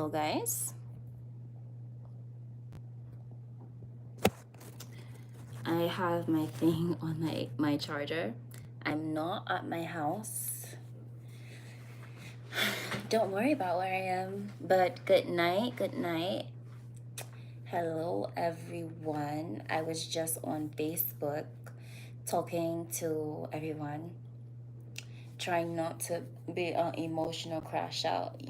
So guys, I have my thing on my charger. I'm not at my house. Don't worry about where I am. But good night, good night. Hello everyone. I was just on Facebook talking to everyone, trying not to be an emotional crash out.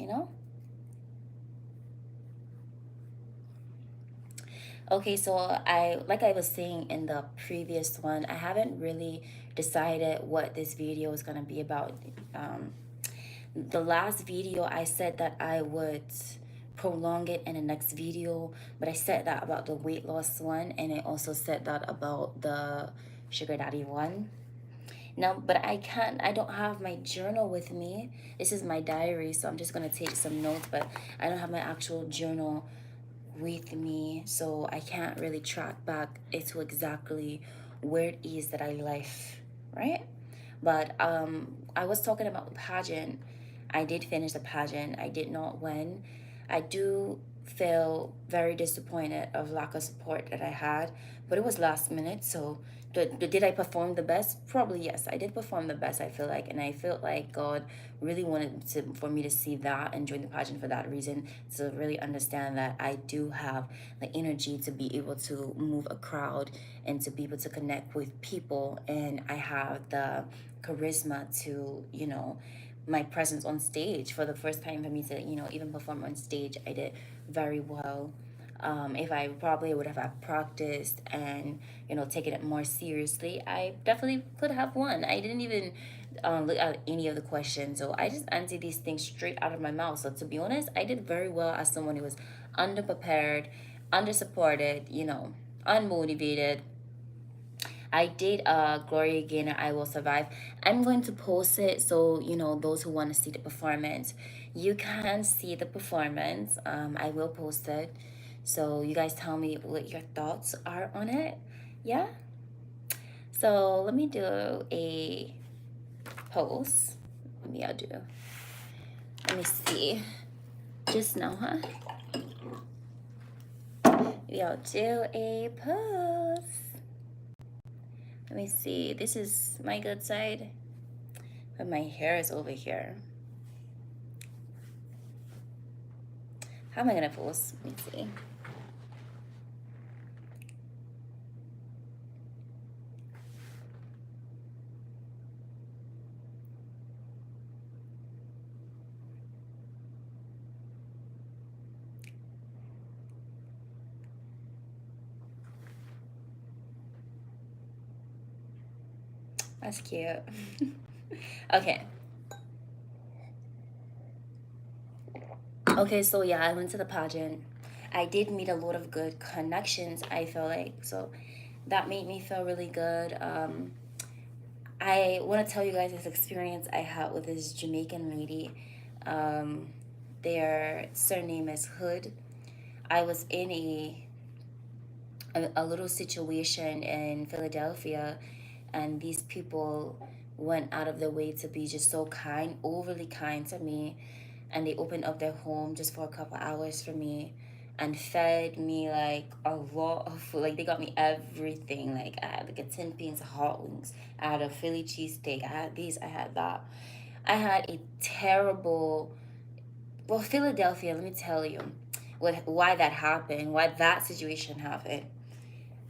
Okay, so like I was saying in the previous one, I haven't really decided what this video is gonna be about. Um, the last video I said that I would prolong it in the next video, but I said that about the weight loss one, and I also said that about the sugar daddy one. Now, but I don't have my journal with me. This is my diary, so I'm just gonna take some notes, but I don't have my actual journal with me, so I can't really track back into exactly where it is that I live, right? But I was talking about the pageant. I did finish the pageant. I did not win. I do feel very disappointed of lack of support that I had, but it was last minute. So did I perform the best? Probably yes. I did perform the best, I feel like, and I felt like God really wanted for me to see that and join the pageant for that reason, to really understand that I do have the energy to be able to move a crowd and to be able to connect with people, and I have the charisma to, my presence on stage. For the first time for me to, even perform on stage, I did very well. If I probably would have had practiced and, taken it more seriously, I definitely could have won. I didn't even look at any of the questions, so I just answered these things straight out of my mouth. So to be honest, I did very well as someone who was underprepared, under-supported, unmotivated. I did Gloria Gaynor, I Will Survive. I'm going to post it, so those who want to see the performance, you can see the performance. I will post it, so you guys tell me what your thoughts are on it. Yeah, so let me do a post. Maybe I'll do, let me see, just now, huh? Maybe I'll do a post. Let me see, this is my good side, but my hair is over here. How am I gonna post? Let me see. That's cute. Okay. Okay, so yeah, I went to the pageant. I did meet a lot of good connections, I feel like. So that made me feel really good. I want to tell you guys this experience I had with this Jamaican lady. Um, their surname is Hood. I was in a little situation in Philadelphia, and these people went out of their way to be just so kind, overly kind to me, and they opened up their home just for a couple hours for me and fed me like a lot of food. Like they got me everything. Like I had like a 10 pins of hot wings, I had a Philly cheesesteak, I had these, I had that. I had a terrible, well, Philadelphia, let me tell you why that happened, why that situation happened.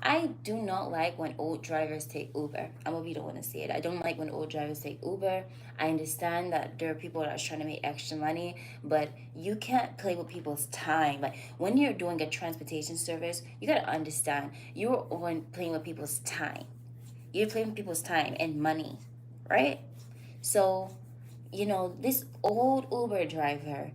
I do not like when old drivers take Uber. I'm gonna be the one to say it. I don't like when old drivers take Uber. I understand that there are people that are trying to make extra money, but you can't play with people's time. Like when you're doing a transportation service, you gotta understand you're on playing with people's time. You're playing with people's time and money, right? So, this old Uber driver,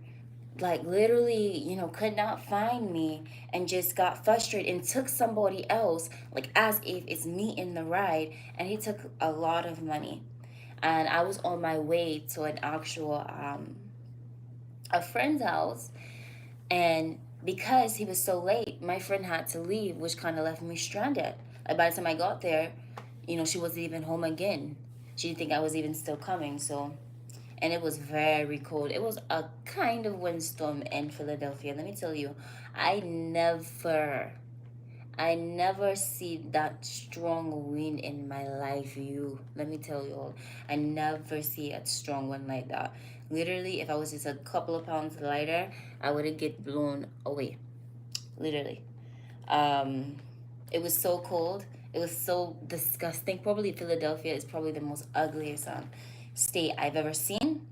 like literally, could not find me and just got frustrated and took somebody else, like as if it's me in the ride, and he took a lot of money. And I was on my way to an actual a friend's house, and because he was so late, my friend had to leave, which kind of left me stranded. Like by the time I got there, she wasn't even home again. She didn't think I was even still coming, so and it was very cold. It was a kind of windstorm in Philadelphia. Let me tell you, I never I never see that strong wind in my life. You, let me tell you all, I never see a strong one like that. Literally, if I was just a couple of pounds lighter, I would get blown away. Literally, um, it was so cold. It was so disgusting. Probably Philadelphia is probably the most ugliest state I've ever seen.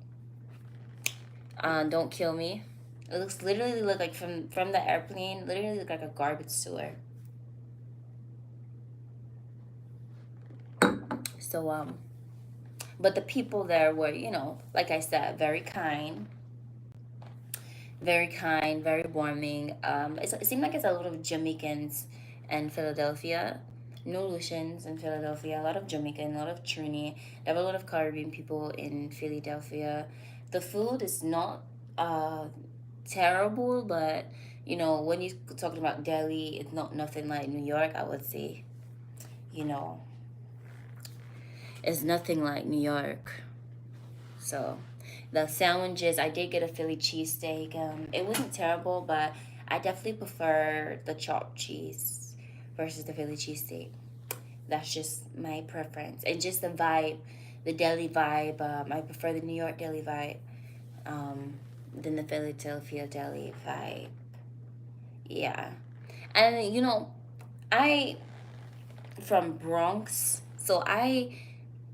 Don't kill me. It looks literally look like from the airplane. Literally look like a garbage sewer. So but the people there were, like I said, very kind, very warming. It seemed like it's a lot of Jamaicans in Philadelphia, no Lucians in Philadelphia, a lot of Jamaican, a lot of Trini. There were a lot of Caribbean people in Philadelphia. The food is not uh, terrible, but when you're talking about Delhi, it's not nothing like New York, I would say. You know, it's nothing like New York. So, the sandwiches, I did get a Philly cheesesteak. It wasn't terrible, but I definitely prefer the chopped cheese versus the Philly cheesesteak. That's just my preference. And just the vibe, the deli vibe. I prefer the New York deli vibe than the Philadelphia deli vibe. Yeah. And I from Bronx, so I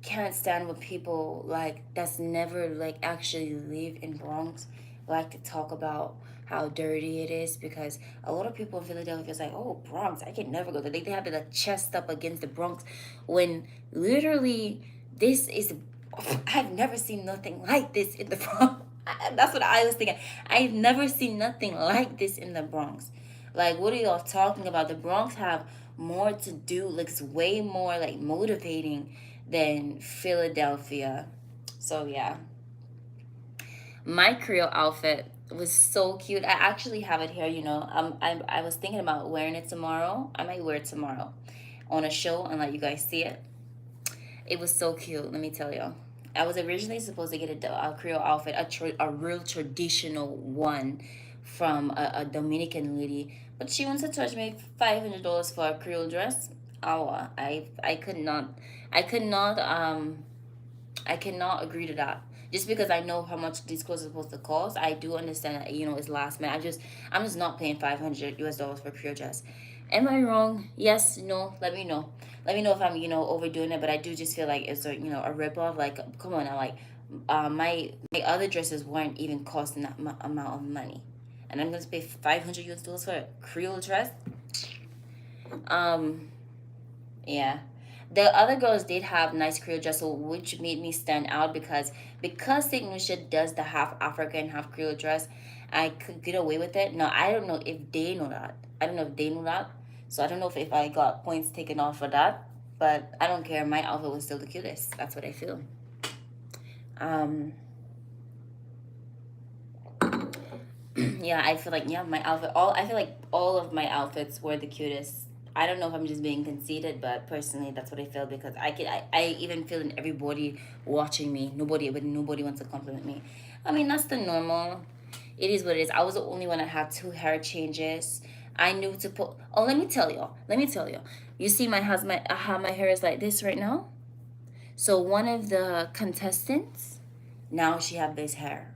can't stand when people like that's never like actually live in Bronx like to talk about how dirty it is, because a lot of people in Philadelphia is like, oh, Bronx, I can never go there. They have their chest up against the Bronx when literally this is I've never seen nothing like this in the Bronx. That's what I was thinking. I've never seen nothing like this in the Bronx. Like, what are y'all talking about? The Bronx have more to do, like, it's way more like motivating than Philadelphia. So yeah, my Creole outfit was so cute. I actually have it here. I was thinking about wearing it tomorrow. I might wear it tomorrow on a show and let you guys see it. It was so cute. Let me tell you. I was originally supposed to get a Creole outfit, a real traditional one from a Dominican lady, but she wants to charge me $500 for a Creole dress. Oh, I could not, I cannot agree to that. Just because I know how much these clothes are supposed to cost, I do understand that it's last minute. I'm just not paying $500 for a Creole dress. Am I wrong? Yes, no. Let me know. Let me know if I'm overdoing it. But I do just feel like it's a rip off. Like, come on now, like my other dresses weren't even costing that amount of money, and I'm going to pay $500 for a Creole dress. Um, yeah. The other girls did have nice Creole dresses, which made me stand out because Saint Lucia does the half African, half Creole dress. I could get away with it. Now I don't know if they know that. I don't know if they know that. So I don't know if I got points taken off for that. But I don't care. My outfit was still the cutest. That's what I feel. Um, yeah, I feel like my outfit. I feel like all of my outfits were the cutest. I don't know if I'm just being conceited, but personally, that's what I feel, because I even feel in everybody watching me. Nobody wants to compliment me. I mean, that's the normal. It is what it is. I was the only one that had two hair changes. I knew to put. Oh, let me tell you. Let me tell you. You see how my hair is like this right now. So one of the contestants, now she have this hair.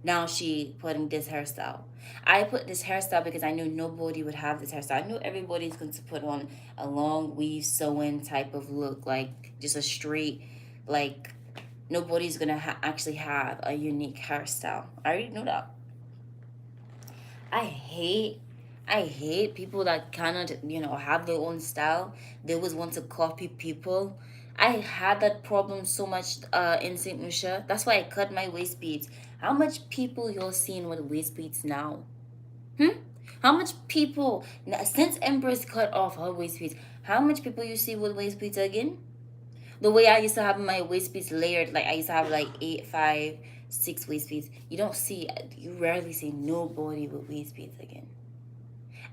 Now she putting this hairstyle. I put this hairstyle because I knew nobody would have this hairstyle. I knew everybody's going to put on a long weave sewing type of look, like just a straight, like nobody's going to actually have a unique hairstyle. I already knew that. I hate I hate people that cannot, have their own style. They always want to copy people. I had that problem so much in St. Lucia. That's why I cut my waist beads. How much people you're seeing with waist beads now? Hmm? How much people, since Empress cut off her waist beads, how much people you see with waist beads again? The way I used to have my waist beads layered, like I used to have like 8, 5, 6 waist beads. You rarely see nobody with waist beads again.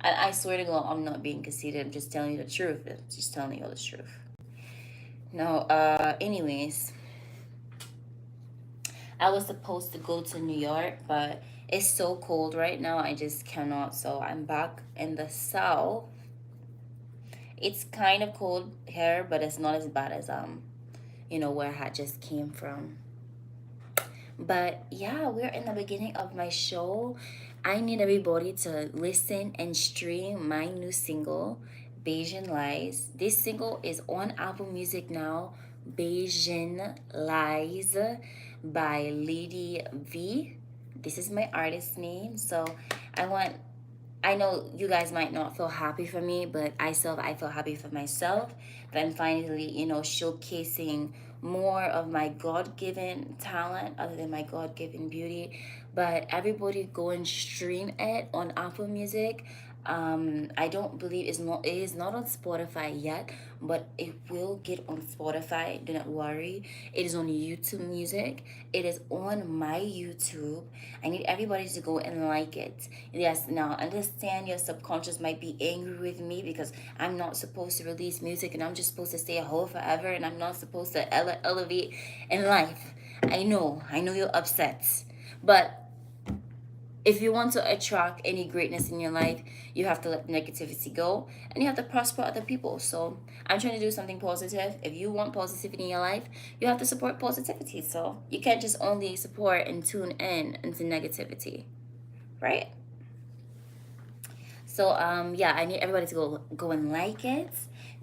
And I swear to God, I'm not being conceited. I'm just telling you the truth. I'm just telling you the truth. No, anyways, I was supposed to go to New York, but it's so cold right now. I just cannot. So I'm back in the south. It's kind of cold here, but it's not as bad as where I had just came from. But yeah, we're in the beginning of my show. I need everybody to listen and stream my new single, Bayesian Lies. This single is on Apple Music now. Bayesian Lies by Lady V. This is my artist name. So I want I know you guys might not feel happy for me, but I feel happy for myself that I'm finally, showcasing more of my God-given talent other than my God-given beauty. But everybody go and stream it on Apple Music. I don't believe it is not on Spotify yet, but it will get on Spotify. Do not worry. It is on YouTube Music. It is on my YouTube. I need everybody to go and like it. Yes, now understand your subconscious might be angry with me because I'm not supposed to release music and I'm just supposed to stay a hoe forever and I'm not supposed to elevate in life. I know you're upset. But if you want to attract any greatness in your life, you have to let negativity go and you have to prosper other people. So I'm trying to do something positive. If you want positivity in your life, you have to support positivity. So you can't just only support and tune in into negativity, right? So yeah, I need everybody to go and like it,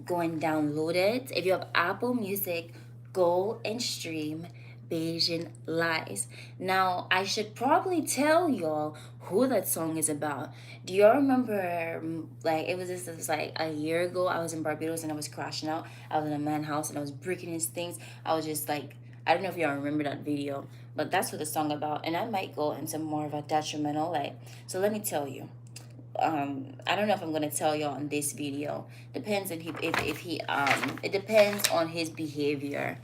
go and download it. If you have Apple Music, go and stream Bayesian Lies. Now I should probably tell y'all who that song is about. Do y'all remember like it was like a year ago I was in Barbados and I was crashing out. I was in a man's house and I was breaking his things. I was just like I don't know if y'all remember that video, but that's what the song about. And I might go into more of a detrimental like so let me tell you. I don't know if I'm gonna tell y'all in this video. Depends if he it depends on his behavior.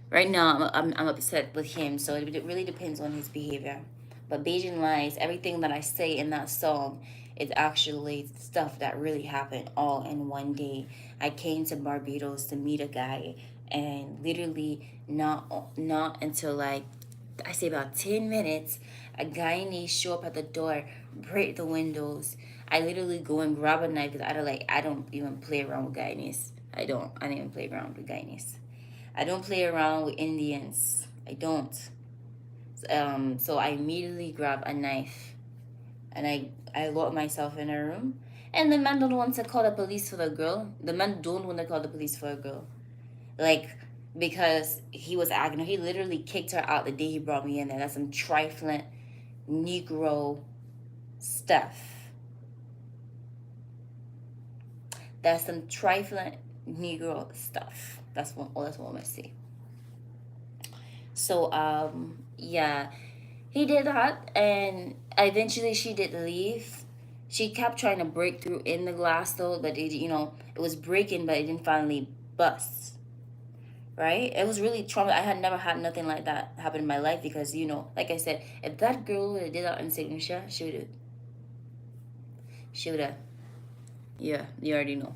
Right now I'm upset with him, so it really depends on his behavior. But Bayesian Lies, everything that I say in that song is actually stuff that really happened all in one day. I came to Barbados to meet a guy, and literally not until like I say about 10 minutes, a guy needs show up at the door, break the windows. I literally go and grab a knife because I don't even play around with guyness. I don't even play around with guyness. I don't play around with Indians. I don't. So I immediately grab a knife and I lock myself in a room. And the man don't want to call the police for the girl. The man don't want to call the police for a girl. Like, because he was acting, he literally kicked her out the day he brought me in there. That's some trifling Negro stuff. That's some trifling Negro stuff. That's what I'm gonna say. So yeah, he did that, and eventually she did leave. She kept trying to break through in the glass though, but it was breaking, but it didn't finally bust. Right? It was really trauma. I had never had nothing like that happen in my life because like I said, if that girl would have did that in St. Lucia, she would have. Yeah, you already know.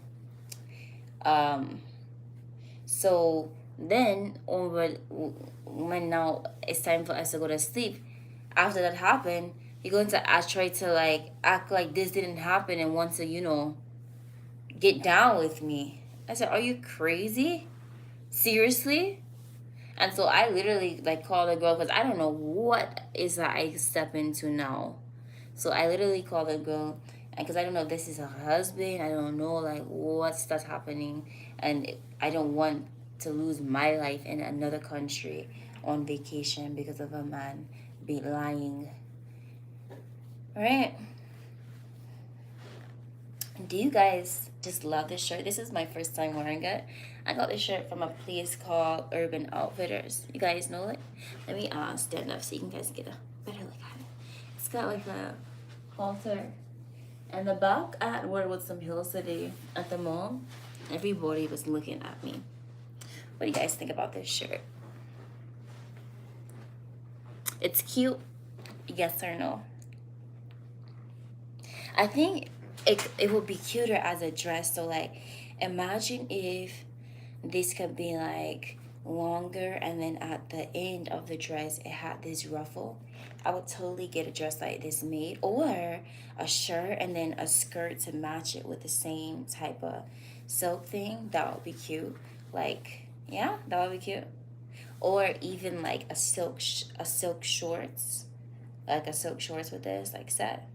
So then when now it's time for us to go to sleep, after that happened, you're going to try to like act like this didn't happen and want to get down with me. I said, are you crazy? Seriously? And so I literally like called the girl because I don't know what is that I step into now. So I literally called the girl because I don't know if this is her husband. I don't know like what's that's happening, and I don't want to lose my life in another country on vacation because of a man be lying. Right? Do you guys just love this shirt? This is my first time wearing it. I got this shirt from a place called Urban Outfitters. You guys know it? Let me stand up so you guys get a better look at it. It's got like a halter. And the back, I had to wear with some heels today at the mall. Everybody was looking at me. What do you guys think about this shirt? It's cute. Yes or no? I think it would be cuter as a dress. So like, imagine if this could be like longer, and then at the end of the dress it had this ruffle, I would totally get a dress like this made, or a shirt and then a skirt to match it with the same type of silk thing. That would be cute. Like, yeah, that would be cute. Or even like a silk shorts, like a silk shorts with this like set,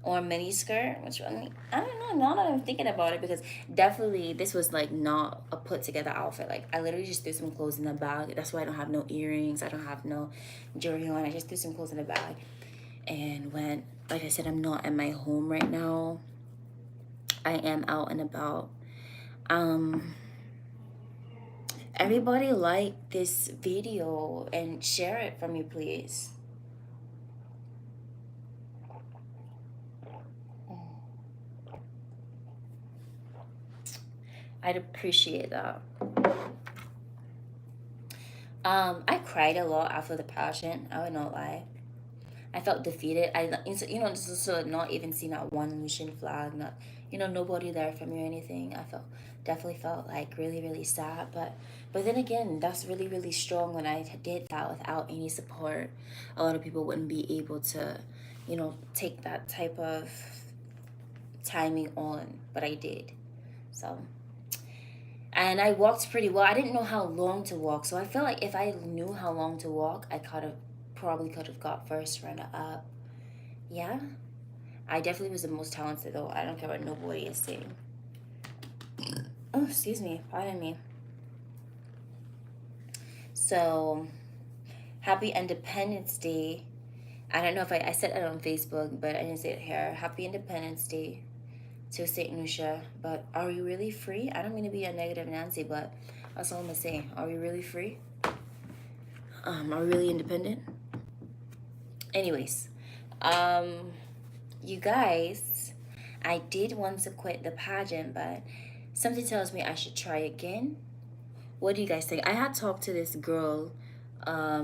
or mini skirt. Which one? I don't know. Now that I'm thinking about it, because definitely this was like not a put together outfit. Like, I literally just threw some clothes in the bag. That's why I don't have no earrings. I don't have no jewelry on. I just threw some clothes in the bag and went. Like I said, I'm not at my home right now. I am out and about. Um, Everybody like this video and share it for me, please. I'd appreciate that. I cried a lot after the pageant. I would not lie. I felt defeated. Just so not even seeing that one Lucian flag, not, nobody there for me or anything. I definitely felt like really, really sad. But then again, that's really, really strong. When I did that without any support, a lot of people wouldn't be able to, take that type of timing on. But I did. So, and I walked pretty well. I didn't know how long to walk, so I feel like if I knew how long to walk, I could have got first runner up. Yeah, I definitely was the most talented though. I don't care what nobody is saying. Oh, excuse me, pardon me. So, happy Independence Day. I don't know if I said it on Facebook, but I didn't say it here. Happy Independence Day to St. Lucia. But are we really free? I don't mean to be a negative Nancy, but that's all I'm gonna say. Are we really free? Are we really independent? Anyways, you guys, I did want to quit the pageant, but something tells me I should try again. What do you guys think? I had talked to this girl.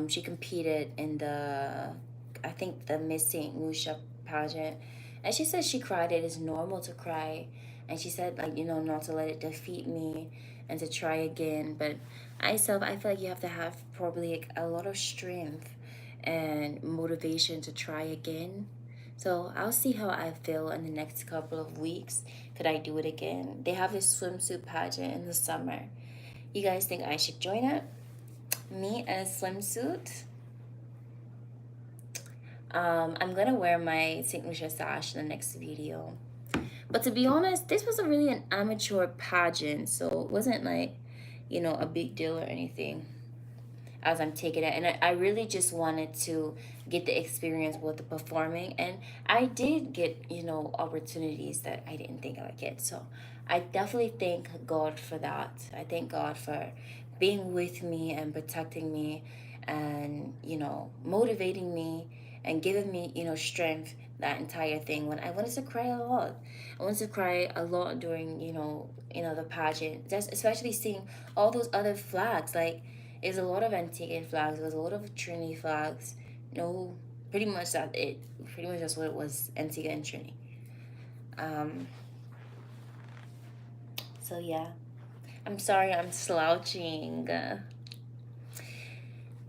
She competed in I think the Miss St. Lucia pageant, and she said she cried. It is normal to cry, and she said, like, not to let it defeat me and to try again. But I feel like you have to have probably like a lot of strength and motivation to try again. So I'll see how I feel in the next couple of weeks. Could I do it again? They have this swimsuit pageant in the summer. You guys think I should join it? Me in a swimsuit? I'm gonna wear my St. Lucia sash in the next video. But to be honest, this was really an amateur pageant, so it wasn't like, a big deal or anything as I'm taking it. And I really just wanted to get the experience with the performing. And I did get, opportunities that I didn't think I would get. So I definitely thank God for that. I thank God for being with me and protecting me and, motivating me and giving me, strength that entire thing. When I wanted to cry a lot. I wanted to cry a lot during, the pageant. Just especially seeing all those other flags. Like, there's a lot of Antiguan flags. There's a lot of Trinity flags. No, pretty much Pretty much that's what it was, Antigua and Trinity. So yeah, I'm sorry I'm slouching.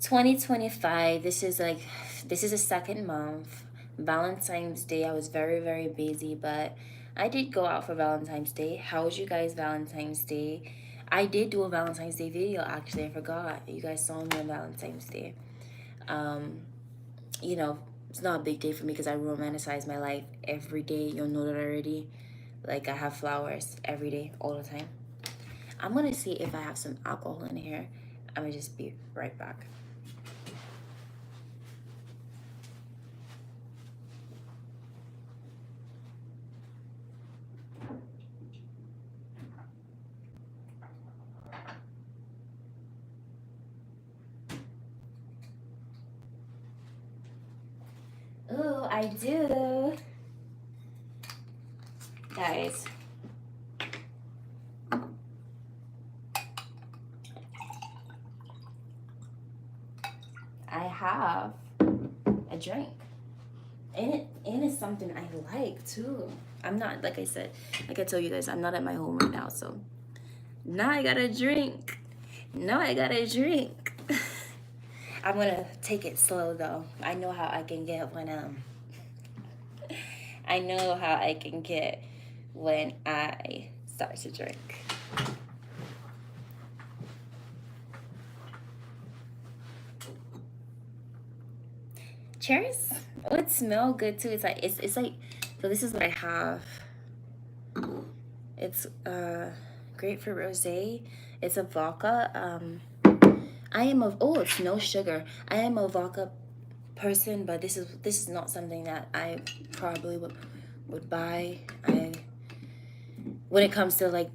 2025. This is the second month. Valentine's Day. I was very, very busy, but I did go out for Valentine's Day. How was you guys' Valentine's Day? I did do a Valentine's Day video, actually. I forgot. You guys saw me on Valentine's Day. Um, it's not a big day for me because I romanticize my life every day. You'll know that already. Like, I have flowers every day, all the time. I'm going to see if I have some alcohol in here. I'm going to just be right back. Ooh, I do. Guys. I have a drink. And it's something I like too. I'm not, like I told you guys, I'm not at my home right now, so now I got a drink. Now I gotta drink. I'm gonna take it slow though. I know how I can get when I know how I can get when I start to drink. Cheers. Oh, it smells good too. It's like, so this is what I have. It's grapefruit rosé. It's a vodka. I am a, oh, it's no sugar. I am a vodka person, but this is not something that I probably would buy. When it comes to like,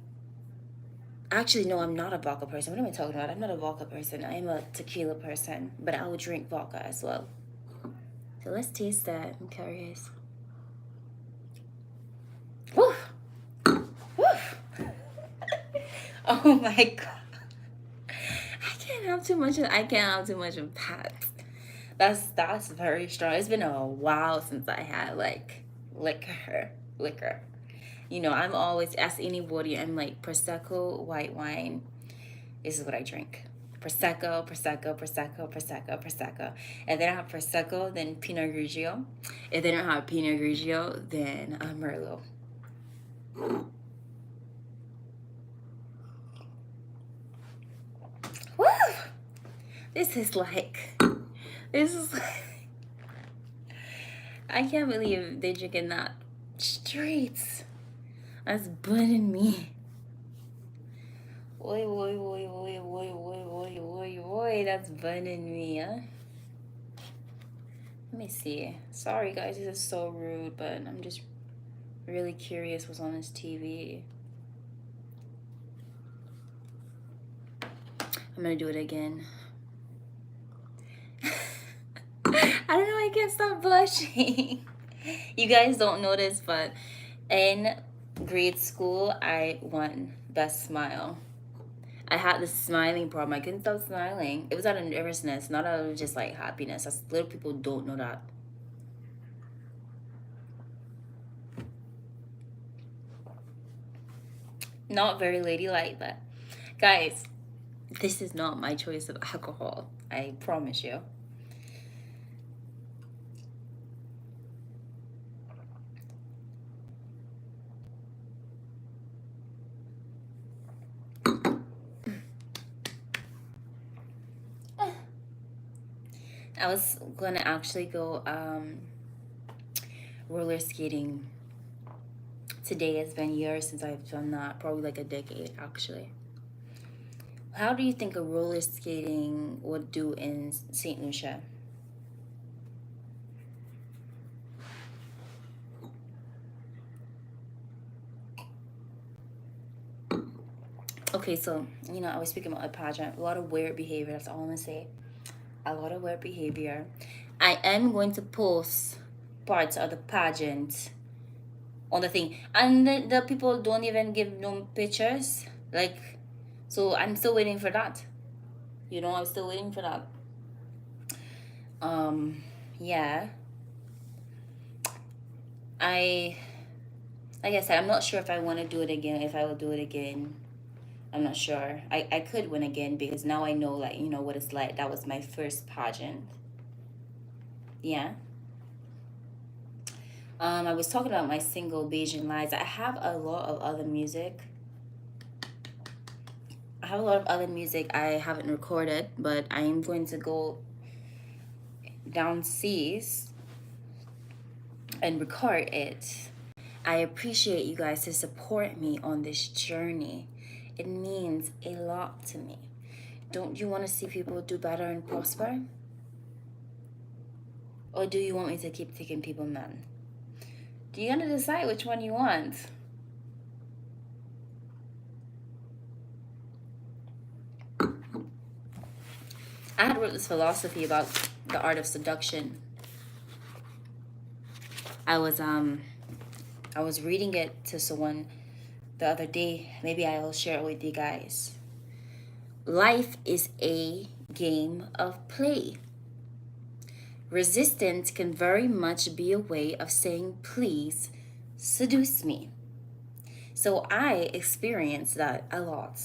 actually no, I'm not a vodka person. What am I talking about? I'm not a vodka person. I am a tequila person, but I would drink vodka as well. So let's taste that. I'm curious. Woo! Woo! Oh my god. I can't have too much of that. That's very strong. It's been a while since I had like liquor. You know, I'm always, ask anybody, I'm like Prosecco, white wine. This is what I drink. Prosecco, Prosecco, Prosecco, Prosecco, Prosecco. And then I have Prosecco, then Pinot Grigio. If they don't have Pinot Grigio, then Merlot. Woo! This is like, I can't believe they're drinking that straight. That's burning me. Oi, oi, oi, oi, oi, oi, oi, oi, oi, that's burning me, huh? Let me see. Sorry, guys, this is so rude, but I'm just really curious what's on this TV. I'm gonna do it again. I don't know, I can't stop blushing. You guys don't notice, but in grade school, I won Best Smile. I had this smiling problem. I couldn't stop smiling. It was out of nervousness, not out of just like happiness. That's, little people don't know that. Not very ladylike, but guys, this is not my choice of alcohol. I promise you. I was gonna actually go roller skating. Today has been years since I've done that, probably like a decade actually. How do you think a roller skating would do in St. Lucia? Okay, so you know, I was speaking about a pageant, a lot of weird behavior. That's all I'm gonna say. A lot of weird behavior. I am going to post parts of the pageant on the thing, and the people don't even give no pictures. Like, so I'm still waiting for that. You know, I'm still waiting for that. Yeah. I, like I said, I'm not sure if I want to do it again. If I will do it again, I'm not sure. I could win again because now I know, like, you know what it's like. That was my first pageant. Yeah. I was talking about my single Beijing Lies. I have a lot of other music. I have a lot of other music I haven't recorded, but I am going to go down seas and record it. I appreciate you guys to support me on this journey. It means a lot to me. Don't you want to see people do better and prosper? Or do you want me to keep taking people, man? Do you gotta decide which one you want? I had wrote this philosophy about the art of seduction. I was reading it to someone the other day. Maybe I will share it with you guys. Life is a game of play. Resistance can very much be a way of saying, please seduce me. So I experienced that a lot.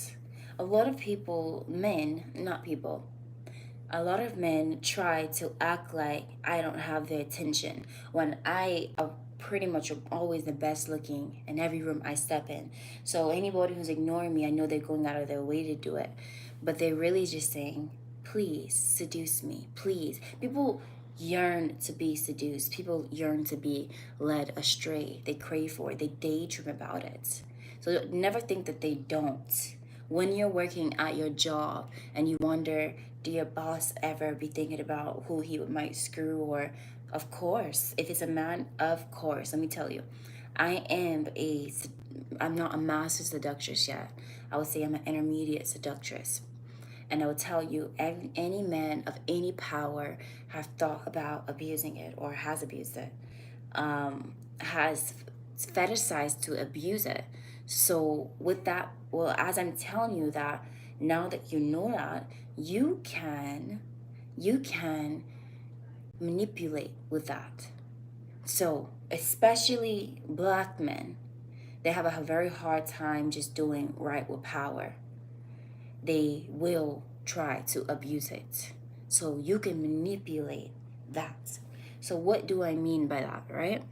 A lot of people, men, not people, a lot of men try to act like I don't have their attention when I pretty much always the best looking in every room I step in. So anybody who's ignoring me, I know they're going out of their way to do it. But they're really just saying, please seduce me, please. People yearn to be seduced. People yearn to be led astray. They crave for it. They daydream about it. So never think that they don't. When you're working at your job and you wonder, do your boss ever be thinking about who he might screw? Or, of course, if it's a man, of course. Let me tell you, I'm not a master seductress yet. I would say I'm an intermediate seductress. And I will tell you, any man of any power have thought about abusing it or has abused it, has fetishized to abuse it. So with that, well, as I'm telling you that, now that you know that, you can manipulate with that. So especially black men, they have a very hard time just doing right with power. They will try to abuse it. So you can manipulate that. So what do I mean by that, right?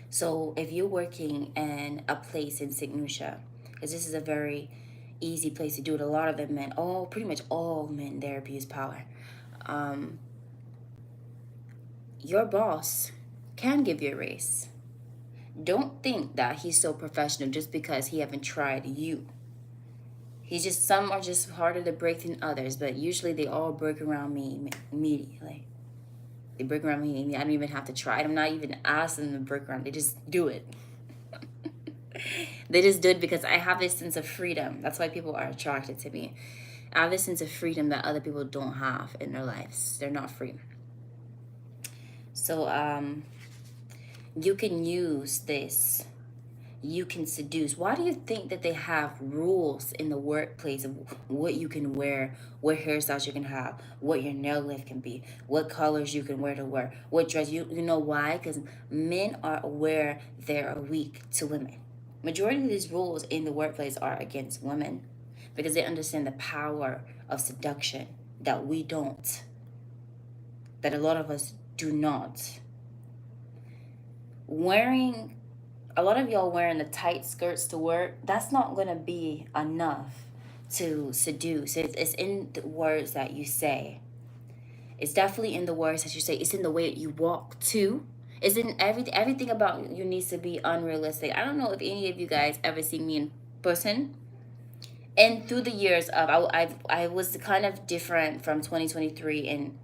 So if you're working in a place in St. Lucia, because this is a very easy place to do it, a lot of the men, pretty much all men there abuse power. Your boss can give you a raise. Don't think that he's so professional just because he haven't tried you. Some are just harder to break than others, but usually they all break around me immediately. They break around me. I don't even have to try it. I'm not even asking them to break around. They just do it. They just do it because I have this sense of freedom. That's why people are attracted to me. I have this sense of freedom that other people don't have in their lives. They're not free. So you can use this. You can seduce. Why do you think that they have rules in the workplace of what you can wear, what hairstyles you can have, what your nail lift can be, what colors you can wear to work, what dress? You know why? Because men are aware they're weak to women. Majority of these rules in the workplace are against women because they understand the power of seduction that we don't, that a lot of us do not. A lot of y'all wearing the tight skirts to work, that's not going to be enough to seduce. It's in the words that you say. It's definitely in the words that you say. It's in the way that you walk too. It's in everything about you needs to be unrealistic. I don't know if any of you guys ever seen me in person. And through the years of, I was kind of different from 2023 and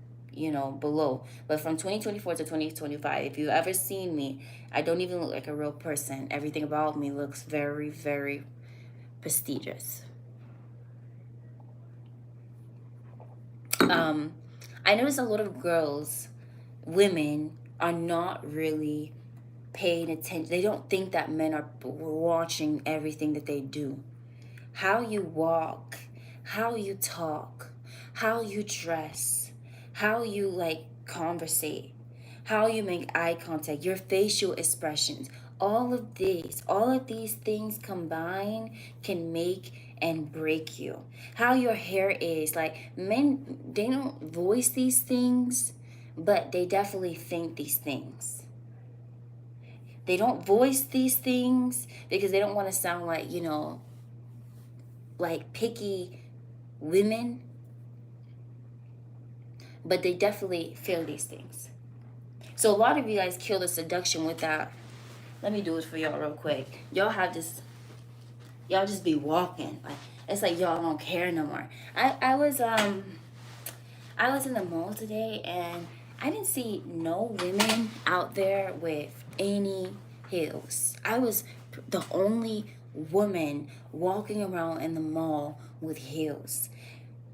below. But from 2024 to 2025, if you ever seen me, I don't even look like a real person. Everything about me looks very, very prestigious. I notice a lot of women are not really paying attention. They don't think that men are watching everything that they do. How you walk, how you talk, how you dress, how you conversate, how you make eye contact, your facial expressions, all of these things combined can make and break you. How your hair is, men, they don't voice these things, but they definitely think these things. They don't voice these things because they don't want to sound like picky women, but they definitely feel these things. So a lot of you guys kill the seduction with that. Let me do it for y'all real quick. Y'all just be walking. It's like y'all don't care no more. I was in the mall today and I didn't see no women out there with any heels. I was the only woman walking around in the mall with heels.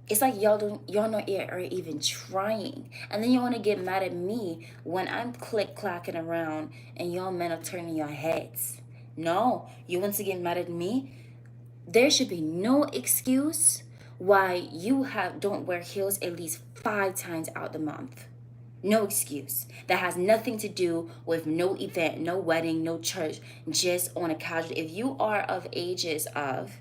It's like y'all not are even trying. And then you want to get mad at me when I'm click-clacking around and y'all men are turning your heads. No, you want to get mad at me? There should be no excuse why you don't wear heels at least 5 times out the month. No excuse. That has nothing to do with no event, no wedding, no church, just on a casual. If you are of ages of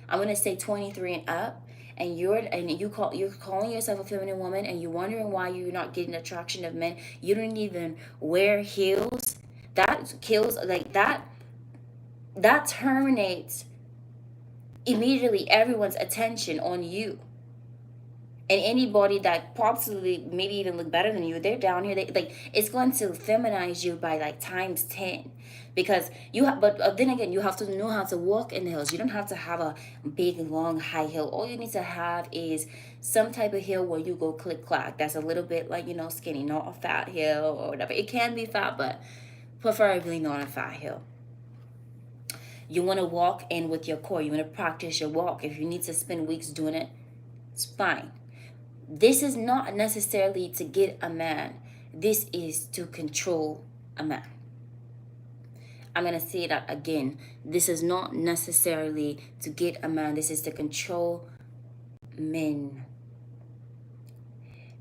I'm gonna say 23 and up, and you're calling yourself a feminine woman, and you're wondering why you're not getting attraction of men. You don't even wear heels. That kills, like that terminates immediately everyone's attention on you. And anybody that possibly maybe even look better than you, they're down here, they like, it's going to feminize you by like times 10. Because you have, but then again, you have to know how to walk in the hills. You don't have to have a big long high heel. All you need to have is some type of heel where you go click clack, that's a little bit like, skinny, not a fat heel or whatever. It can be fat, but preferably not a fat heel. You want to walk in with your core. You want to practice your walk. If you need to spend weeks doing it, it's fine. This is not necessarily to get a man. This is to control a man. I'm going to say that again. This is not necessarily to get a man. This is to control men.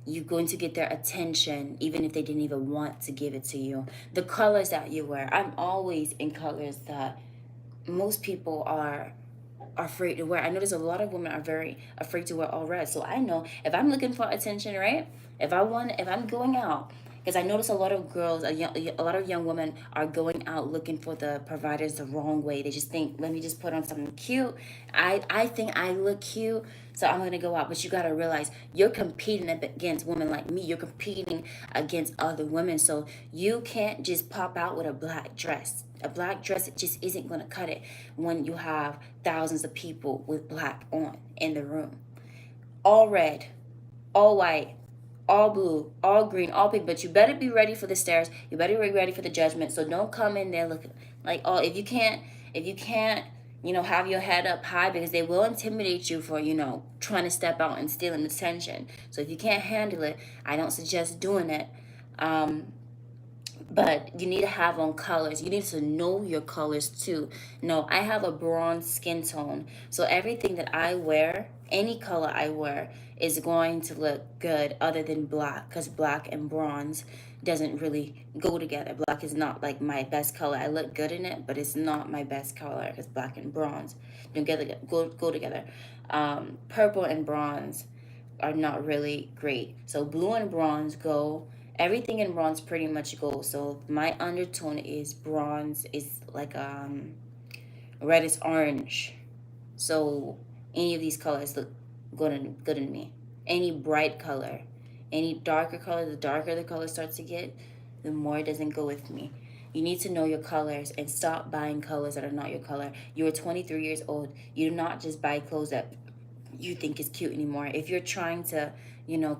You're going to get their attention even if they didn't even want to give it to you. The colors that you wear. I'm always in colors that most people are afraid to wear. I know there's a lot of women are very afraid to wear all red. So I know if I'm looking for attention, right? If I'm going out, because I notice a lot of girls, a lot of young women are going out looking for the providers the wrong way. They just think, let me just put on something cute. I think I look cute, so I'm gonna go out. But you gotta realize you're competing against women like me. You're competing against other women. So you can't just pop out with a black dress. A black dress just isn't going to cut it when you have thousands of people with black on in the room. All red, all white, all blue, all green, all pink. But you better be ready for the stares. You better be ready for the judgment. So don't come in there looking like, oh, if you can't, have your head up high, because they will intimidate you for, trying to step out and stealing attention. So if you can't handle it, I don't suggest doing it. But you need to have on colors. You need to know your colors too. No, I have a bronze skin tone. So everything that I wear, any color I wear, is going to look good other than black. Because black and bronze doesn't really go together. Black is not like my best color. I look good in it, but it's not my best color because black and bronze don't go together. Purple and bronze are not really great. So blue and bronze go. Everything in bronze pretty much goes. So my undertone is bronze, is like reddish orange. So any of these colors look good in me. Any bright color, any darker color, the darker the color starts to get, the more it doesn't go with me. You need to know your colors and stop buying colors that are not your color. You are 23 years old. You do not just buy clothes that you think is cute anymore. If you're trying to,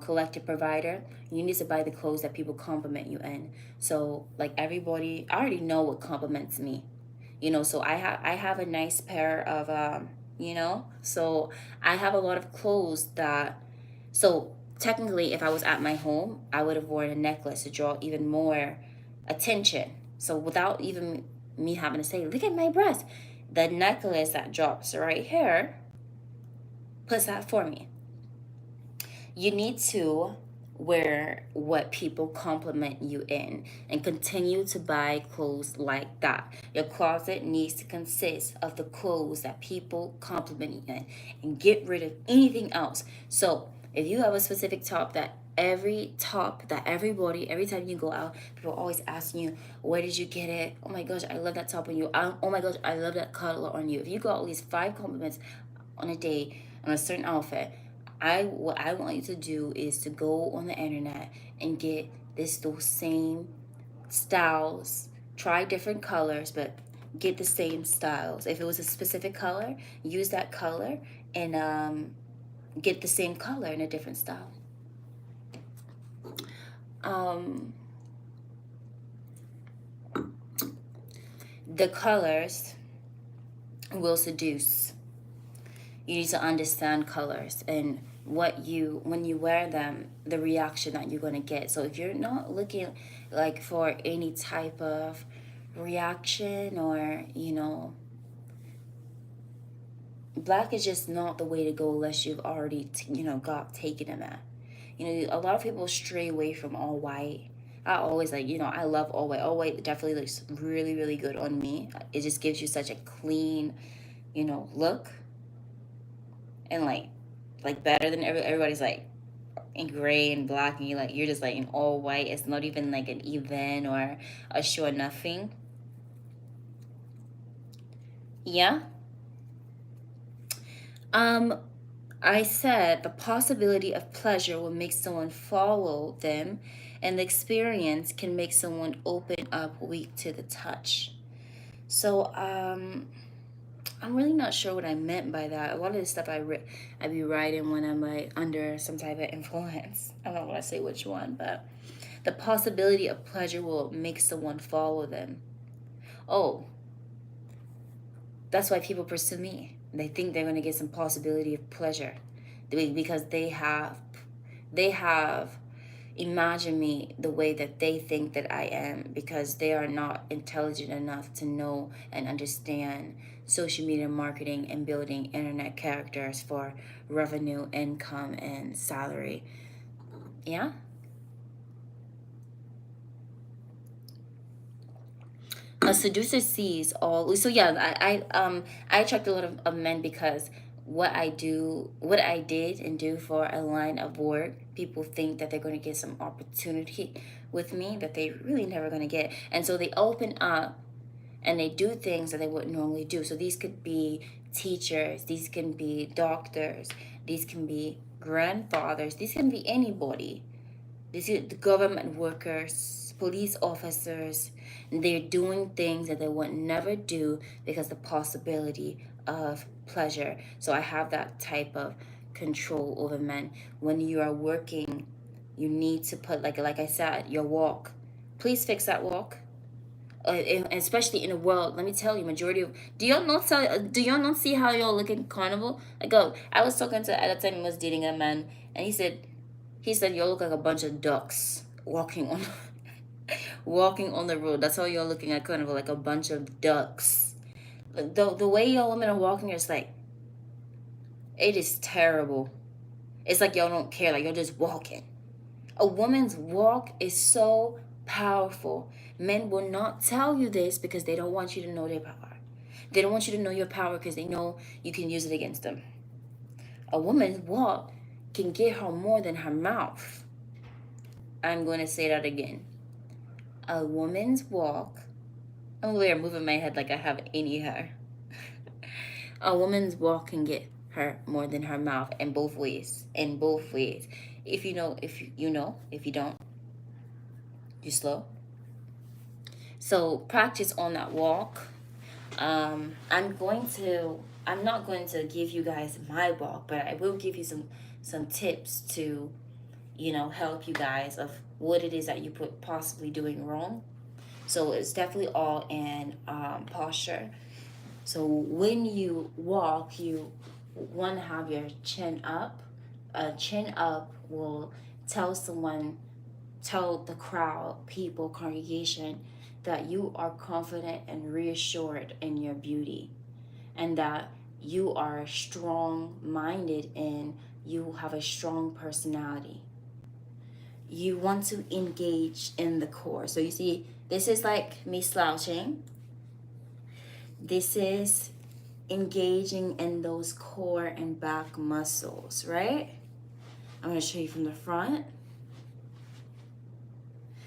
collect a provider, you need to buy the clothes that people compliment you in. So like everybody, I already know what compliments me. So I have a nice pair of so I have a lot of clothes that, so technically if I was at my home, I would have worn a necklace to draw even more attention. So without even me having to say, look at my breast, the necklace that drops right here puts that for me. You need to wear what people compliment you in and continue to buy clothes like that. Your closet needs to consist of the clothes that people compliment you in, and get rid of anything else. So if you have a specific top that every time you go out, people are always asking you, where did you get it? Oh my gosh, I love that top on you. Oh my gosh, I love that color on you. If you got at least 5 compliments on a day on a certain outfit, what I want you to do is to go on the internet and get those same styles. Try different colors, but get the same styles. If it was a specific color, use that color and get the same color in a different style. The colors will seduce. You need to understand colors and when you wear them, the reaction that you're going to get. So if you're not looking like for any type of reaction, or black is just not the way to go unless you've already got taken in that. A lot of people stray away from all white. I always I love all white. All white definitely looks really, really good on me. It just gives you such a clean look. and like better than everybody's like in gray and black, and you're just like in all white. It's not even like an event or a show or nothing. Yeah. Um, I said the possibility of pleasure will make someone follow them, and the experience can make someone open up, weak to the touch. So, I'm really not sure what I meant by that. A lot of the stuff I be writing when I'm like under some type of influence. I don't want to say which one, but the possibility of pleasure will make someone follow them. Oh, that's why people pursue me. They think they're going to get some possibility of pleasure because they have imagined me the way that they think that I am, because they are not intelligent enough to know and understand social media marketing and building internet characters for revenue, income, and salary. Yeah. A seducer sees all. So yeah, I attract a lot of men because what I did and do for a line of work, people think that they're going to get some opportunity with me that they really never going to get, and so they open up and they do things that they wouldn't normally do. So these could be teachers, these can be doctors, these can be grandfathers, these can be anybody. These are the government workers, police officers. They're doing things that they would never do because the possibility of pleasure. So I have that type of control over men. When you are working, you need to put, like I said, your walk. Please fix that walk. Especially in the world, let me tell you, majority of do y'all not see how y'all look in carnival? Like, oh, I was talking to, at the time I was dating a man, and he said y'all look like a bunch of ducks walking on walking on the road. That's how y'all looking at carnival, like a bunch of ducks. Like, the way y'all women are walking, it's like, it is terrible. It's like y'all don't care, like y'all just walking. A woman's walk is so powerful. Men will not tell you this because they don't want you to know their power. They don't want you to know your power because they know you can use it against them. A woman's walk can get her more than her mouth. I'm going to say that again. A woman's walk. I'm weird moving my head like I have any hair. A woman's walk can get her more than her mouth in both ways. In both ways. If you know, if you don't, you slow. So practice on that walk. I'm not going to give you guys my walk, but I will give you some tips to, help you guys of what it is that you put possibly doing wrong. So it's definitely all in posture. So when you walk, you want to have your chin up. Chin up will tell the crowd, people, congregation, that you are confident and reassured in your beauty, and that you are strong minded and you have a strong personality. You want to engage in the core. So you see, this is like me slouching. This is engaging in those core and back muscles, right? I'm going to show you from the front.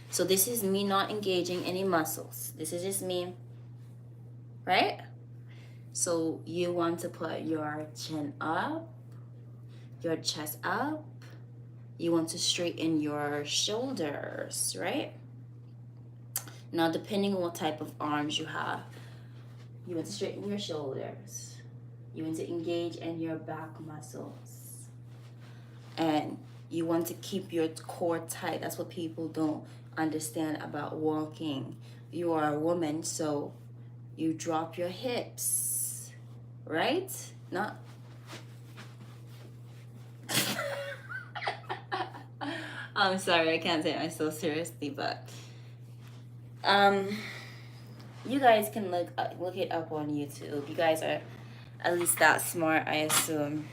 So this is me not engaging any muscles. This is just me, right? So you want to put your chin up, your chest up. You want to straighten your shoulders, right? Now, depending on what type of arms you have, you want to straighten your shoulders. You want to engage in your back muscles. And you want to keep your core tight. That's what people don't understand about walking. You are a woman, so you drop your hips, right? Not. I'm sorry, I can't take myself seriously, but you guys can look it up on YouTube. You guys are at least that smart, I assume,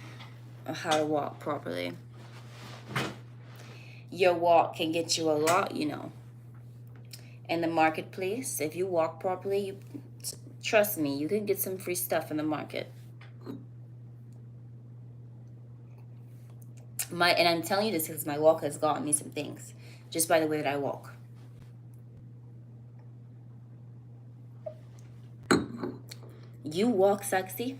of how to walk properly. Your walk can get you a lot, in the marketplace. If you walk properly, trust me, you can get some free stuff in the market. And I'm telling you this because my walk has gotten me some things just by the way that I walk. You walk sexy,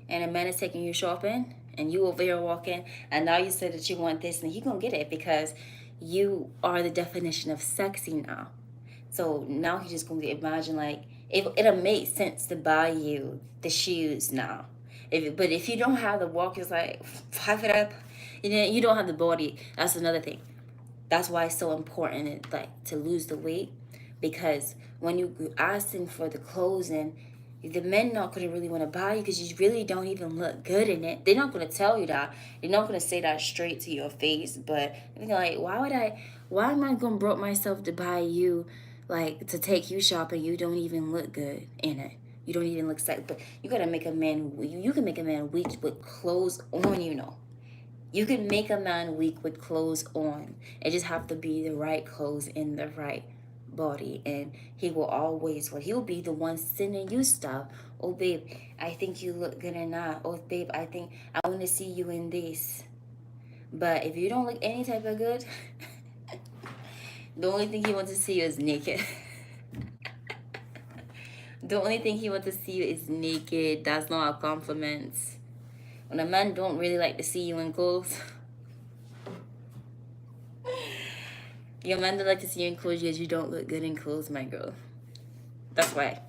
and a man is taking you shopping, and you over here walking, and now you said that you want this, and he gonna get it because you are the definition of sexy now. So now he's just gonna imagine like it'll make sense to buy you the shoes now. But if you don't have the walk, it's like five it up. You don't have the body. That's another thing. That's why it's so important, like, to lose the weight, because when you asking for the clothes, and the men not gonna really want to buy you because you really don't even look good in it. They're not gonna tell you that. They're not gonna say that straight to your face. But you're like, why am I gonna broke myself to buy you, like, to take you shopping? You don't even look good in it. You don't even look sexy. But you gotta make a man. You can make a man weak with clothes on. You can make a man weak with clothes on. It just have to be the right clothes in the right body, and he will always, well, he'll be the one sending you stuff. Oh babe, I think you look good in that. Oh babe, I want to see you in this. But if you don't look any type of good, the only thing he wants to see you is naked. The only thing he wants to see you is naked. That's not a compliment. When a man don't really like to see you in clothes, your man don't like to see you in clothes because you don't look good in clothes, my girl. That's why.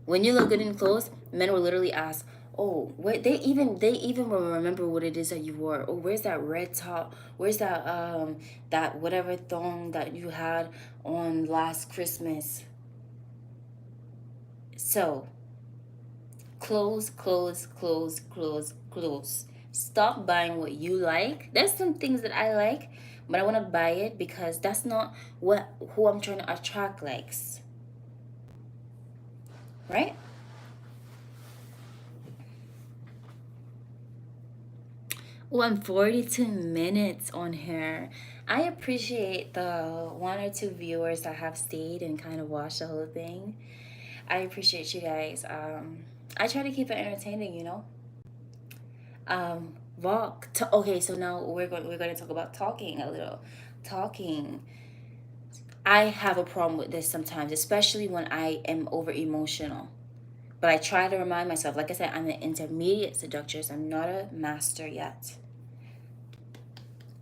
When you look good in clothes, men will literally ask, "Oh, where?" They even will remember what it is that you wore. Oh, where's that red top? Where's that whatever thong that you had on last Christmas? So, clothes, clothes, clothes, clothes, clothes. Stop buying what you like. There's some things that I like, but I want to buy it because that's not who I'm trying to attract likes. Right? Oh, I'm 42 minutes on here. I appreciate the one or two viewers that have stayed and kind of watched the whole thing. I appreciate you guys. I try to keep it entertaining. Walk. Okay, so now we're going to talk about talking a little. Talking. I have a problem with this sometimes, especially when I am over emotional. But I try to remind myself, like I said, I'm an intermediate seductress. I'm not a master yet.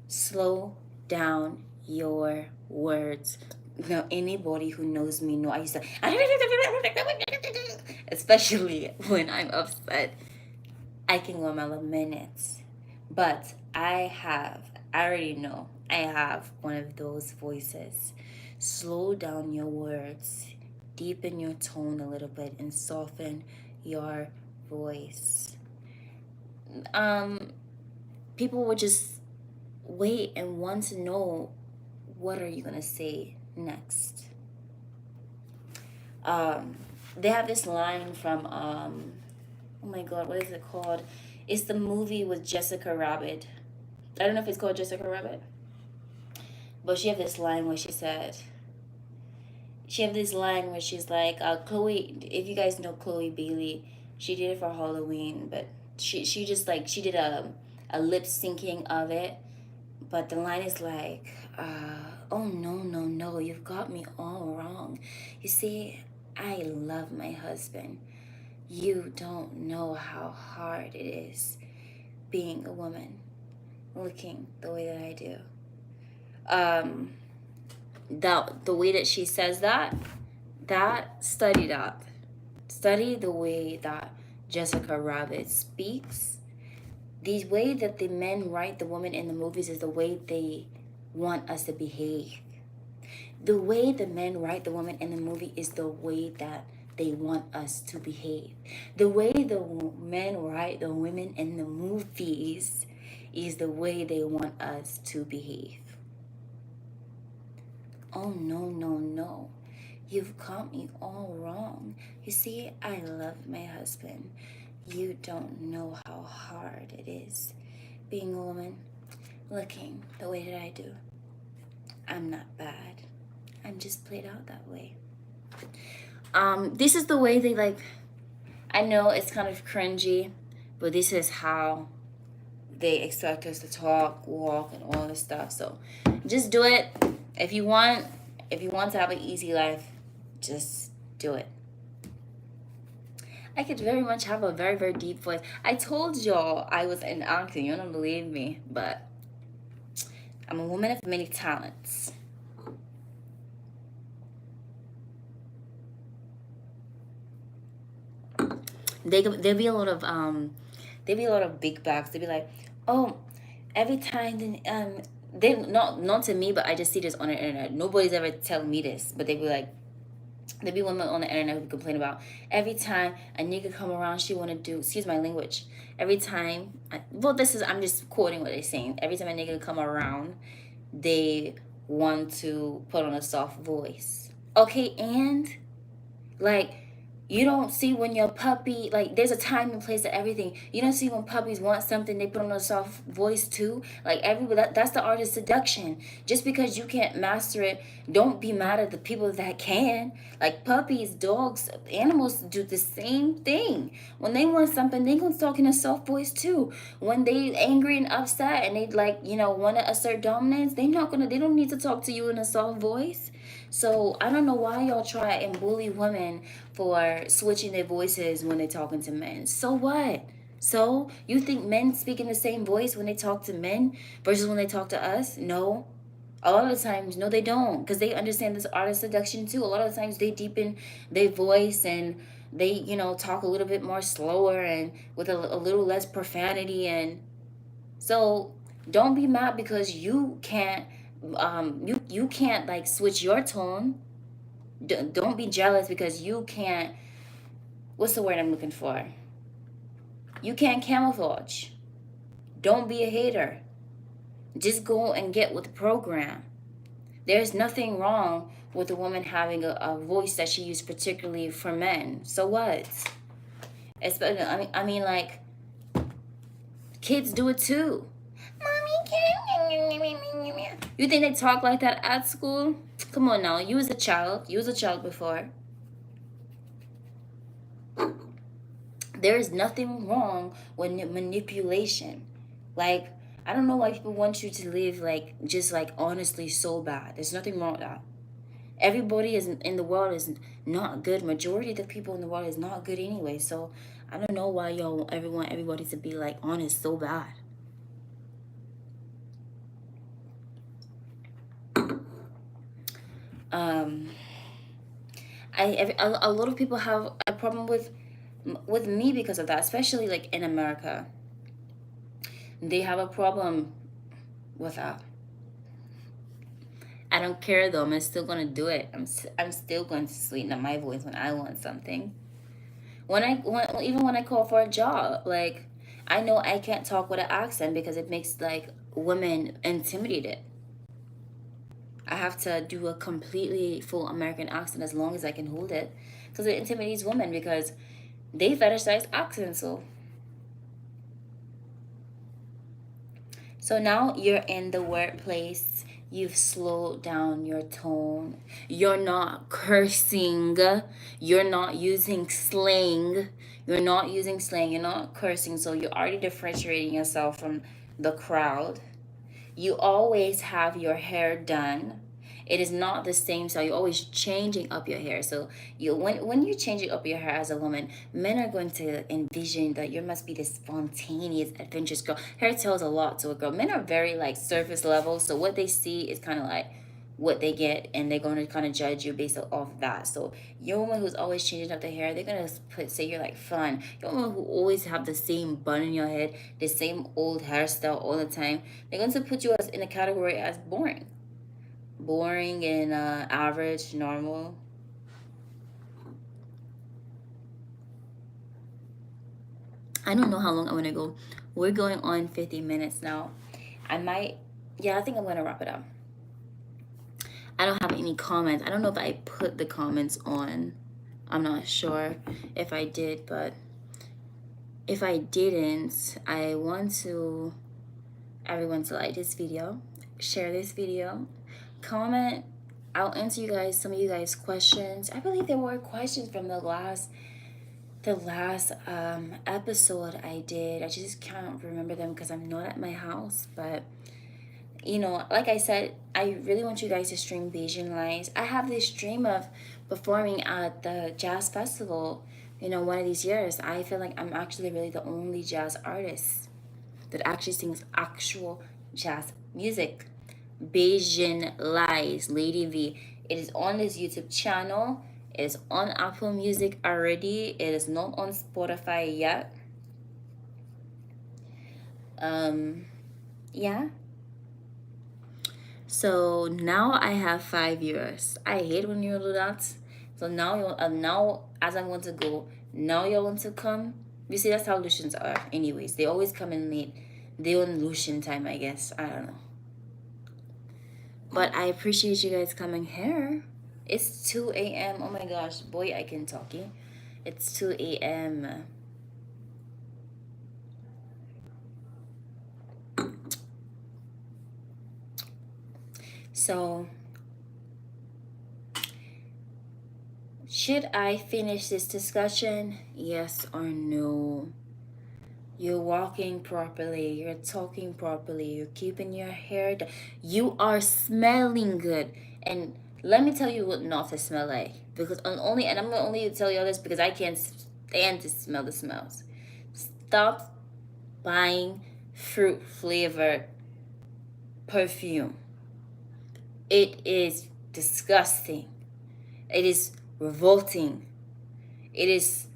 Slow down your words. Now, anybody who knows me know I used to, especially when I'm upset, I can go a mile a minute. But I already know, I have one of those voices. Slow down your words, deepen your tone a little bit, and soften your voice. People would just wait and want to know, what are you gonna say next? They have this line from oh my god, what is it called? It's the movie with Jessica Rabbit. I don't know if it's called Jessica Rabbit, but she have this line where she's like, Chloe, if you guys know Chloe Bailey, she did it for Halloween, but she just like, she did a lip syncing of it, but the line is like, oh no, no, no, you've got me all wrong. You see, I love my husband. You don't know how hard it is being a woman, looking the way that I do. The way that she says that study that. Study the way that Jessica Rabbit speaks. The way that the men write the woman in the movies is the way they want us to behave. The way the men write the woman in the movie is the way that they want us to behave. The way the men write the women in the movies is the way they want us to behave. Oh, no, no, no. You've got me all wrong. You see, I love my husband. You don't know how hard it is being a woman, looking the way that I do. I'm not bad. I'm just played out that way. This is the way they like, I know it's kind of cringy, but this is how they expect us to talk, walk, and all this stuff. So just do it. If you want to have an easy life, just do it. I could very much have a very, very deep voice. I told y'all I was an actor. You don't believe me, but I'm a woman of many talents. There'll be a lot of big bags. They'll be like, oh, every time they not to me, but I just see this on the internet. Nobody's ever telling me this, but they be like, there be women on the internet who complain about every time a nigga come around, she want to do, excuse my language, every time, I'm just quoting what they're saying. Every time a nigga come around, they want to put on a soft voice. Okay, and like, you don't see when your puppy, like, there's a time and place to everything. You don't see when puppies want something, they put on a soft voice too. Like, that's the art of seduction. Just because you can't master it, don't be mad at the people that can. Like, puppies, dogs, animals do the same thing. When they want something, they gonna talk in a soft voice too. When they angry and upset and they, like, want to assert dominance, they don't need to talk to you in a soft voice. So I don't know why y'all try and bully women for switching their voices when they're talking to men. So what? So you think men speak in the same voice when they talk to men versus when they talk to us? No. A lot of the times, no, they don't, because they understand this art of seduction too. A lot of the times they deepen their voice and they, talk a little bit more slower and with a little less profanity. And so don't be mad because you can't you can't like switch your tone. Don't be jealous because you can't, what's the word I'm looking for, you can't camouflage. Don't be a hater. Just go and get with the program. There's nothing wrong with a woman having a voice that she used particularly for men. So what? Especially, I mean like, kids do it too. You think they talk like that at school? Come on now. You was a child. You was a child before. There is nothing wrong with manipulation. Like, I don't know why people want you to live like, just like honestly so bad. There's nothing wrong with that. Everybody is in the world is not good. Majority of the people in the world is not good anyway. So I don't know why y'all everybody to be like honest so bad. A lot of people have a problem with me because of that, especially like in America. They have a problem with that. I don't care though. I'm still gonna do it. I'm still going to sweeten up my voice when I want something. Even when I call for a job, like, I know I can't talk with an accent because it makes like women intimidated. I have to do a completely full American accent as long as I can hold it, because it intimidates women because they fetishize accents. So now you're in the workplace. You've slowed down your tone. You're not cursing. You're not using slang. You're not cursing. So you're already differentiating yourself from the crowd. You always have your hair done. It is not the same style. You're always changing up your hair. So when you're changing up your hair as a woman, men are going to envision that you must be this spontaneous, adventurous girl. Hair tells a lot to a girl. Men are very like surface level. So what they see is kind of like what they get, and they're going to kind of judge you based off that. So you're a woman who's always changing up the hair, they're going to say you're like fun. You're a woman who always have the same bun in your head, the same old hairstyle all the time, they're going to put you as in a category as boring and average, normal. I don't know how long I'm going to go. We're going on 50 minutes now. I think I'm going to wrap it up. I don't have any comments. I don't know if I put the comments on. I'm not sure if I did, but if I didn't, I want everyone to like this video, share this video, comment. I'll answer some of you guys questions. I believe there were questions from the last the last episode I did. I just can't remember them because I'm not at my house. But you know, like I said, I really want you guys to stream Beijing Lights. I have this dream of performing at the jazz festival. You know, one of these years. I feel like I'm actually really the only jazz artist that actually sings actual jazz music. Beijing Lies, Lady V. It is on this YouTube channel. It is on Apple Music already. It is not on Spotify yet. Yeah. So now I have 5 years. I hate when you do that. So now now as I'm going to go, now you want to come. You see, that's how Lucians are. Anyways, they always come in late. They on Lucian time, I guess. I don't know. But I appreciate you guys coming here. It's 2 a.m. Oh my gosh, boy, I can talking. It's 2 a.m. So, should I finish this discussion? Yes or no? You're walking properly, you're talking properly, you're keeping your hair done. You are smelling good. And let me tell you what not to smell like. Because and I'm gonna only tell you all this because I can't stand to smell the smells. Stop buying fruit flavored perfume. It is disgusting. It is revolting. It is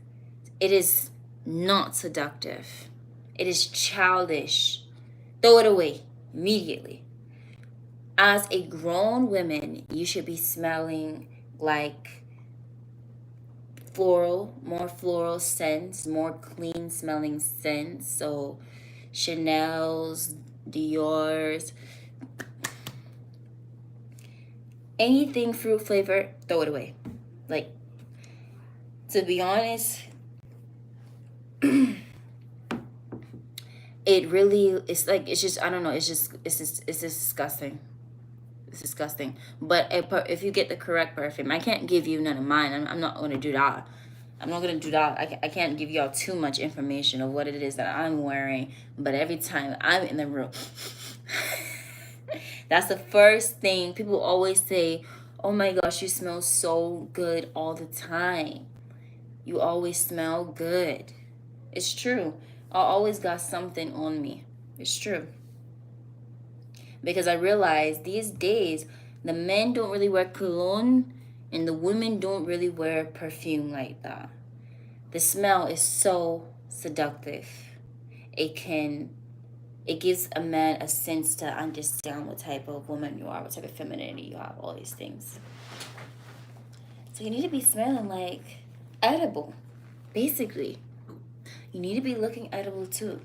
not seductive. It is childish. Throw it away immediately. As a grown woman, you should be smelling like more floral scents, more clean smelling scents. So Chanel's, Dior's, anything fruit flavor, throw it away. Like, to be honest, it really, it's like, it's just, I don't know, it's just disgusting. It's disgusting. But if you get the correct perfume, I can't give you none of mine. I'm not going to do that. I'm not going to do that. I can't give y'all too much information of what it is that I'm wearing. But every time I'm in the room, that's the first thing people always say. Oh my gosh, you smell so good all the time. You always smell good. It's true. I always got something on me. It's true. Because I realize these days, the men don't really wear cologne and the women don't really wear perfume like that. The smell is so seductive. It gives a man a sense to understand what type of woman you are, what type of femininity you have, all these things. So you need to be smelling like edible, basically. You need to be looking edible too.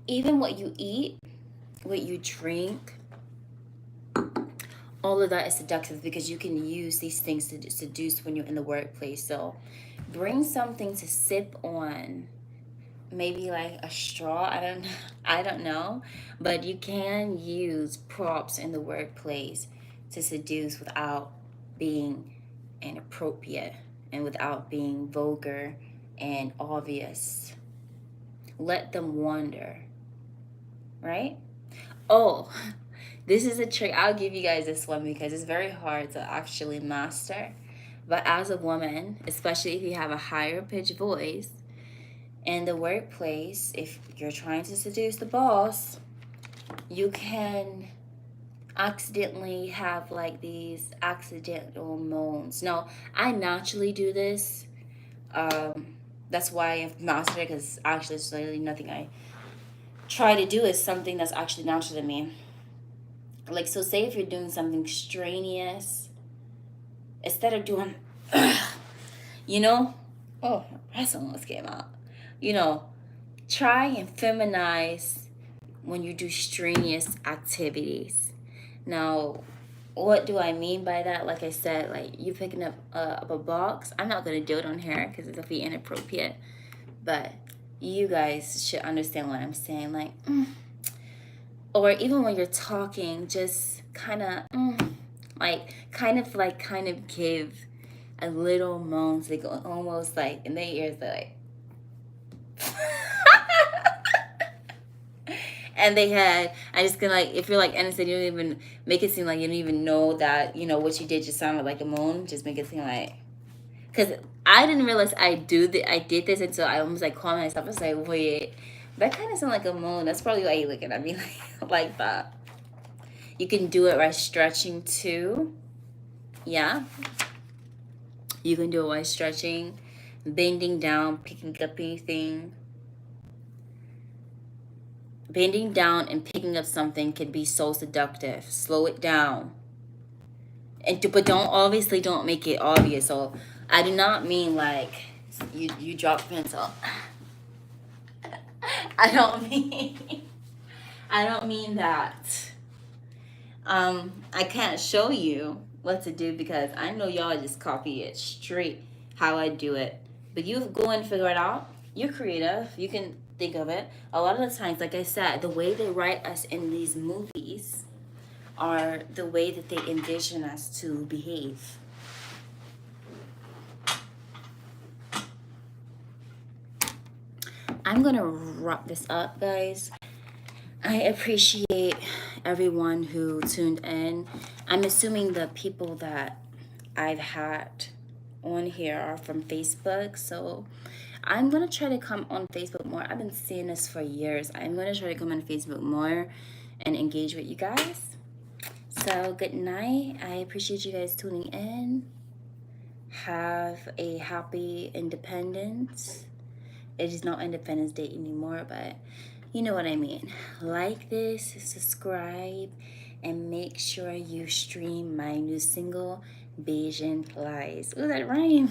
Even what you eat, what you drink, all of that is seductive because you can use these things to seduce when you're in the workplace. So bring something to sip on, maybe like a straw. I don't know, but you can use props in the workplace to seduce without being inappropriate and without being vulgar and obvious. Let them wonder, right? Oh, this is a trick. I'll give you guys this one because it's very hard to actually master. But as a woman, especially if you have a higher pitched voice in the workplace, if you're trying to seduce the boss, you can accidentally have like these accidental moans. No, I naturally do this. That's why I've mastered it, because actually it's literally nothing I try to do, is something that's actually natural to me. Like, so say if you're doing something strenuous, instead of doing, you know, oh, my breath almost came out. You know, try and feminize when you do strenuous activities. Now, what do I mean by that? Like I said, like you picking up a box. I'm not going to do it on here because it'll be inappropriate. But you guys should understand what I'm saying. Like, or even when you're talking, just kind of kind of give a little moan, so they go almost like in their ears, they're like and they had, I just can like, if you're like innocent, you don't even make it seem like you don't even know that, you know, what you did just sounded like a moan. Just make it seem like, because I didn't realize I did this until I almost like called myself. I was like, wait, that kind of sound like a moan. That's probably why you're looking at me like that. You can do it by stretching too. Yeah. You can do it by stretching, bending down, picking up anything. Bending down and picking up something can be so seductive. Slow it down. But don't make it obvious. So I do not mean like you drop pencil. I don't mean that. I can't show you what to do because I know y'all just copy it straight how I do it. But you go and figure it out. You're creative. You can think of it. A lot of the times, like I said, the way they write us in these movies are the way that they envision us to behave. I'm gonna wrap this up, guys. I appreciate everyone who tuned in. I'm assuming the people that I've had on here are from Facebook, so I'm gonna try to come on Facebook more. I've been seeing this for years. I'm gonna try to come on Facebook more and engage with you guys. So good night. I appreciate you guys tuning in. Have a happy Independence. It is not Independence Day anymore, but you know what I mean. Like this, subscribe, and make sure you stream my new single, Pagent Lies. Ooh, that rhyme.